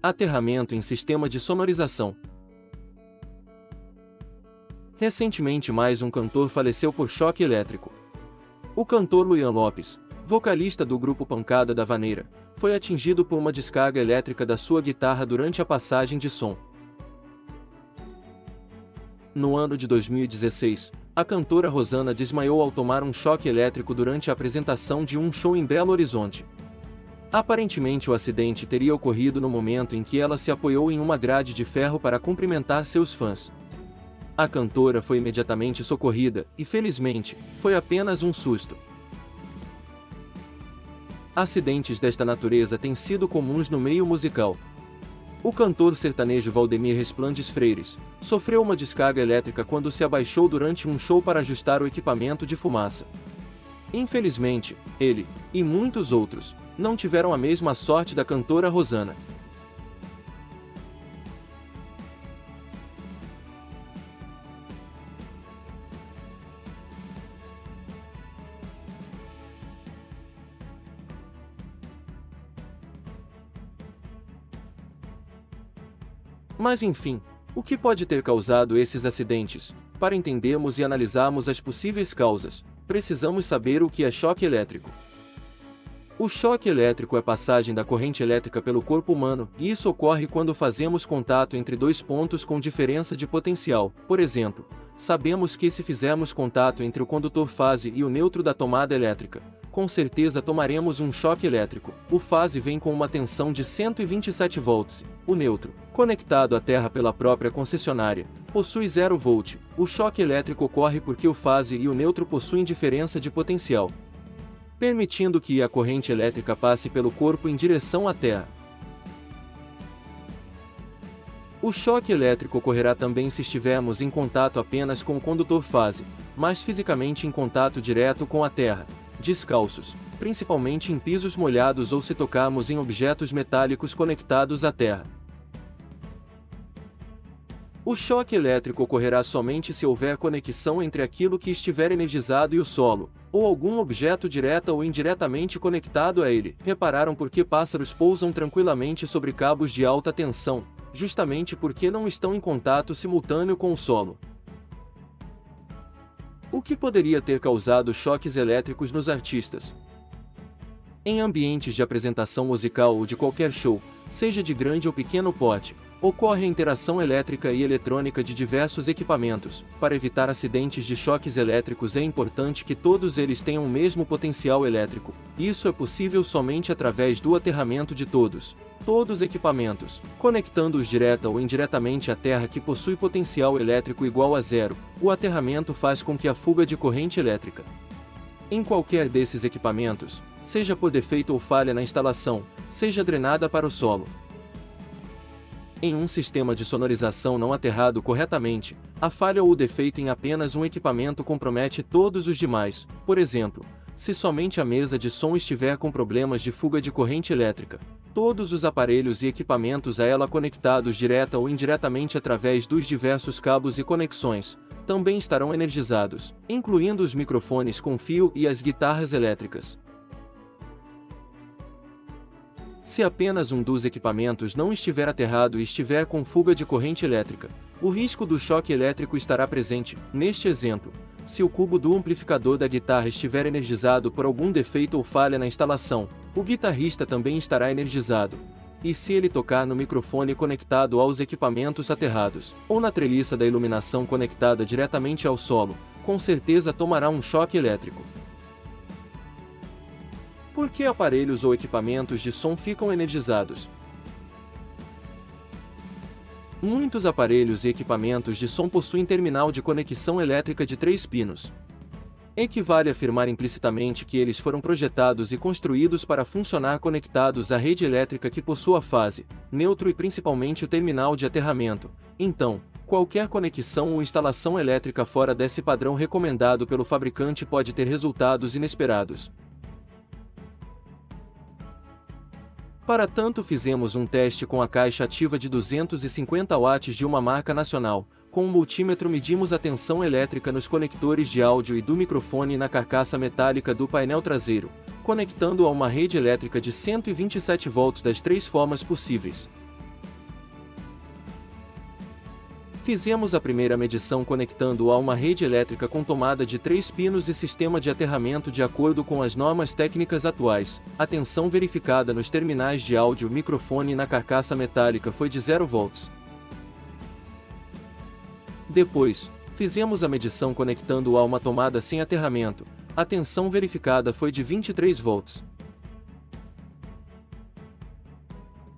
Aterramento em sistema de sonorização. Recentemente mais um cantor faleceu por choque elétrico. O cantor Luian Lopes, vocalista do grupo Pancada da Vaneira, foi atingido por uma descarga elétrica da sua guitarra durante a passagem de som. No ano de 2016, a cantora Rosana desmaiou ao tomar um choque elétrico durante a apresentação de um show em Belo Horizonte. Aparentemente o acidente teria ocorrido no momento em que ela se apoiou em uma grade de ferro para cumprimentar seus fãs. A cantora foi imediatamente socorrida, e felizmente, foi apenas um susto. Acidentes desta natureza têm sido comuns no meio musical. O cantor sertanejo Valdemir Resplandes Freires sofreu uma descarga elétrica quando se abaixou durante um show para ajustar o equipamento de fumaça. Infelizmente, ele, e muitos outros, não tiveram a mesma sorte da cantora Rosana. Mas enfim, o que pode ter causado esses acidentes? Para entendermos e analisarmos as possíveis causas, precisamos saber o que é choque elétrico. O choque elétrico é a passagem da corrente elétrica pelo corpo humano, e isso ocorre quando fazemos contato entre dois pontos com diferença de potencial. Por exemplo, sabemos que se fizermos contato entre o condutor fase e o neutro da tomada elétrica, com certeza tomaremos um choque elétrico. O fase vem com uma tensão de 127 volts. O neutro, conectado à terra pela própria concessionária, possui 0 volt. O choque elétrico ocorre porque o fase e o neutro possuem diferença de potencial, permitindo que a corrente elétrica passe pelo corpo em direção à terra. O choque elétrico ocorrerá também se estivermos em contato apenas com o condutor fase, mas fisicamente em contato direto com a terra, descalços, principalmente em pisos molhados ou se tocarmos em objetos metálicos conectados à terra. O choque elétrico ocorrerá somente se houver conexão entre aquilo que estiver energizado e o solo, ou algum objeto direta ou indiretamente conectado a ele. Repararam por que pássaros pousam tranquilamente sobre cabos de alta tensão, justamente porque não estão em contato simultâneo com o solo. O que poderia ter causado choques elétricos nos artistas? Em ambientes de apresentação musical ou de qualquer show, seja de grande ou pequeno porte, ocorre a interação elétrica e eletrônica de diversos equipamentos. Para evitar acidentes de choques elétricos é importante que todos eles tenham o mesmo potencial elétrico. Isso é possível somente através do aterramento de todos os equipamentos, conectando-os direta ou indiretamente à terra que possui potencial elétrico igual a 0. O aterramento faz com que a fuga de corrente elétrica em qualquer desses equipamentos, seja por defeito ou falha na instalação, seja drenada para o solo. Em um sistema de sonorização não aterrado corretamente, a falha ou o defeito em apenas um equipamento compromete todos os demais. Por exemplo, se somente a mesa de som estiver com problemas de fuga de corrente elétrica, todos os aparelhos e equipamentos a ela conectados direta ou indiretamente através dos diversos cabos e conexões, também estarão energizados, incluindo os microfones com fio e as guitarras elétricas. Se apenas um dos equipamentos não estiver aterrado e estiver com fuga de corrente elétrica, o risco do choque elétrico estará presente. Neste exemplo, se o cubo do amplificador da guitarra estiver energizado por algum defeito ou falha na instalação, o guitarrista também estará energizado. E se ele tocar no microfone conectado aos equipamentos aterrados, ou na treliça da iluminação conectada diretamente ao solo, com certeza tomará um choque elétrico. Por que aparelhos ou equipamentos de som ficam energizados? Muitos aparelhos e equipamentos de som possuem terminal de conexão elétrica de 3 pinos. Equivale a afirmar implicitamente que eles foram projetados e construídos para funcionar conectados à rede elétrica que possua fase, neutro e principalmente o terminal de aterramento. Então, qualquer conexão ou instalação elétrica fora desse padrão recomendado pelo fabricante pode ter resultados inesperados. Para tanto fizemos um teste com a caixa ativa de 250 watts de uma marca nacional. Com um multímetro medimos a tensão elétrica nos conectores de áudio e do microfone e na carcaça metálica do painel traseiro, conectando a uma rede elétrica de 127 volts das 3 formas possíveis. Fizemos a primeira medição conectando a uma rede elétrica com tomada de 3 pinos e sistema de aterramento de acordo com as normas técnicas atuais. A tensão verificada nos terminais de áudio microfone e na carcaça metálica foi de 0 volts. Depois, fizemos a medição conectando a uma tomada sem aterramento. A tensão verificada foi de 23 volts.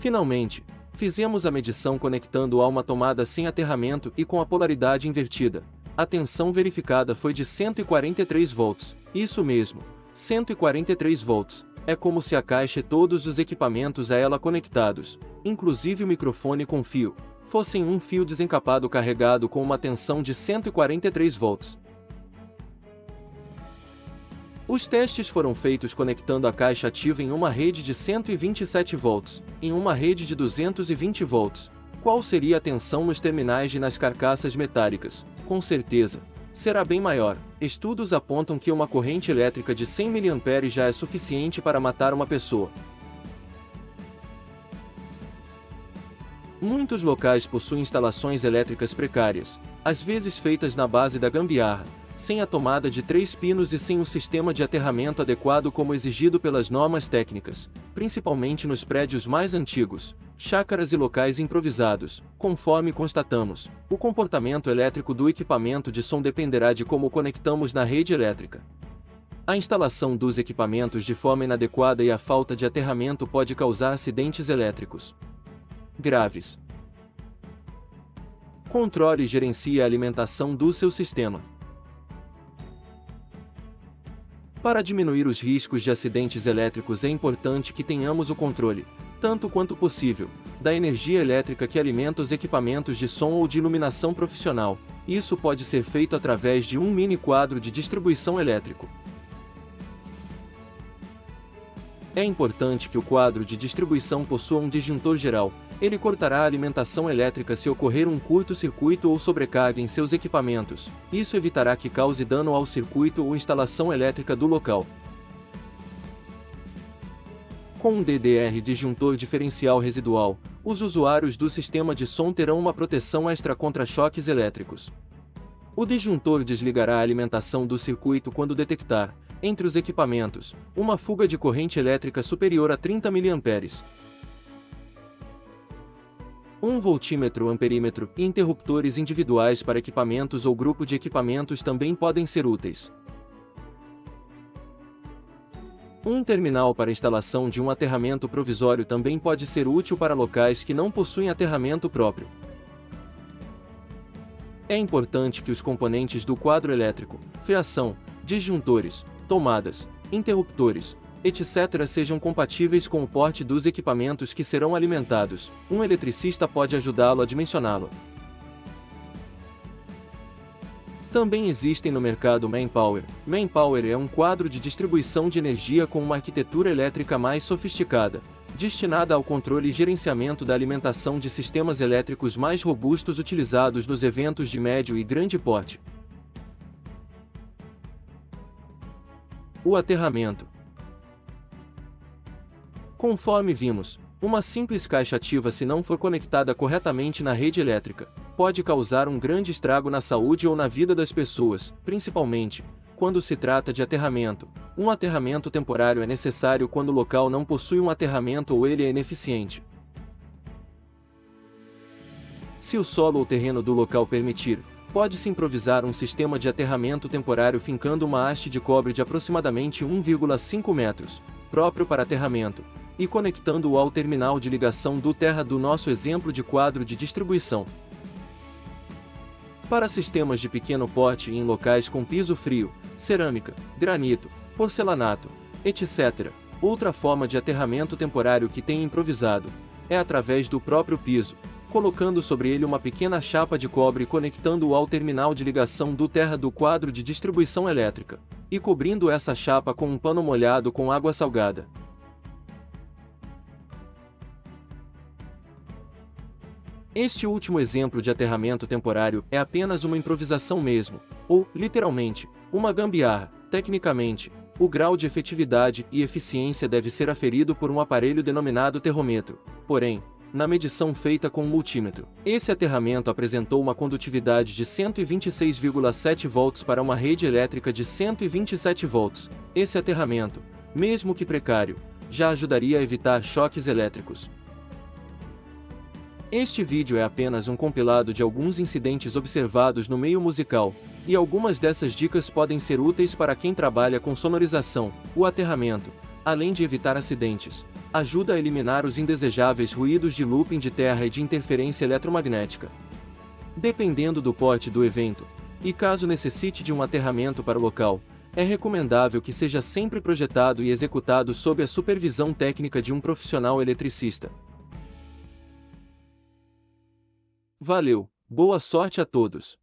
Finalmente, fizemos a medição conectando a uma tomada sem aterramento e com a polaridade invertida. A tensão verificada foi de 143 volts. Isso mesmo, 143 volts. É como se a caixa e todos os equipamentos a ela conectados, inclusive o microfone com fio, fossem um fio desencapado carregado com uma tensão de 143 volts. Os testes foram feitos conectando a caixa ativa em uma rede de 127 volts, em uma rede de 220 volts. Qual seria a tensão nos terminais e nas carcaças metálicas? Com certeza, será bem maior. Estudos apontam que uma corrente elétrica de 100 mA já é suficiente para matar uma pessoa. Muitos locais possuem instalações elétricas precárias, às vezes feitas na base da gambiarra, sem a tomada de 3 pinos e sem um sistema de aterramento adequado como exigido pelas normas técnicas, principalmente nos prédios mais antigos, chácaras e locais improvisados. Conforme constatamos, o comportamento elétrico do equipamento de som dependerá de como o conectamos na rede elétrica. A instalação dos equipamentos de forma inadequada e a falta de aterramento pode causar acidentes elétricos graves. Controle e gerencie a alimentação do seu sistema. Para diminuir os riscos de acidentes elétricos é importante que tenhamos o controle, tanto quanto possível, da energia elétrica que alimenta os equipamentos de som ou de iluminação profissional. Isso pode ser feito através de um mini quadro de distribuição elétrico. É importante que o quadro de distribuição possua um disjuntor geral. Ele cortará a alimentação elétrica se ocorrer um curto-circuito ou sobrecarga em seus equipamentos. Isso evitará que cause dano ao circuito ou instalação elétrica do local. Com um DDR disjuntor diferencial residual, os usuários do sistema de som terão uma proteção extra contra choques elétricos. O disjuntor desligará a alimentação do circuito quando detectar, entre os equipamentos, uma fuga de corrente elétrica superior a 30 mA. Um voltímetro amperímetro e interruptores individuais para equipamentos ou grupo de equipamentos também podem ser úteis. Um terminal para instalação de um aterramento provisório também pode ser útil para locais que não possuem aterramento próprio. É importante que os componentes do quadro elétrico, fiação, disjuntores, tomadas, interruptores, etc. sejam compatíveis com o porte dos equipamentos que serão alimentados. Um eletricista pode ajudá-lo a dimensioná-lo. Também existem no mercado Manpower. Manpower é um quadro de distribuição de energia com uma arquitetura elétrica mais sofisticada, destinada ao controle e gerenciamento da alimentação de sistemas elétricos mais robustos utilizados nos eventos de médio e grande porte. O aterramento. Conforme vimos, uma simples caixa ativa, se não for conectada corretamente na rede elétrica, pode causar um grande estrago na saúde ou na vida das pessoas, principalmente quando se trata de aterramento. Um aterramento temporário é necessário quando o local não possui um aterramento ou ele é ineficiente. Se o solo ou terreno do local permitir, pode-se improvisar um sistema de aterramento temporário fincando uma haste de cobre de aproximadamente 1,5 metros, próprio para aterramento, e conectando-o ao terminal de ligação do terra do nosso exemplo de quadro de distribuição. Para sistemas de pequeno porte em locais com piso frio, cerâmica, granito, porcelanato, etc., outra forma de aterramento temporário que tem improvisado é através do próprio piso, colocando sobre ele uma pequena chapa de cobre e conectando-o ao terminal de ligação do terra do quadro de distribuição elétrica, e cobrindo essa chapa com um pano molhado com água salgada. Este último exemplo de aterramento temporário é apenas uma improvisação mesmo, ou, literalmente, uma gambiarra. Tecnicamente, o grau de efetividade e eficiência deve ser aferido por um aparelho denominado termômetro. Porém, na medição feita com um multímetro. Esse aterramento apresentou uma condutividade de 126,7 volts para uma rede elétrica de 127 volts. Esse aterramento, mesmo que precário, já ajudaria a evitar choques elétricos. Este vídeo é apenas um compilado de alguns incidentes observados no meio musical, e algumas dessas dicas podem ser úteis para quem trabalha com sonorização. O aterramento, além de evitar acidentes, ajuda a eliminar os indesejáveis ruídos de looping de terra e de interferência eletromagnética. Dependendo do porte do evento, e caso necessite de um aterramento para o local, é recomendável que seja sempre projetado e executado sob a supervisão técnica de um profissional eletricista. Valeu, boa sorte a todos!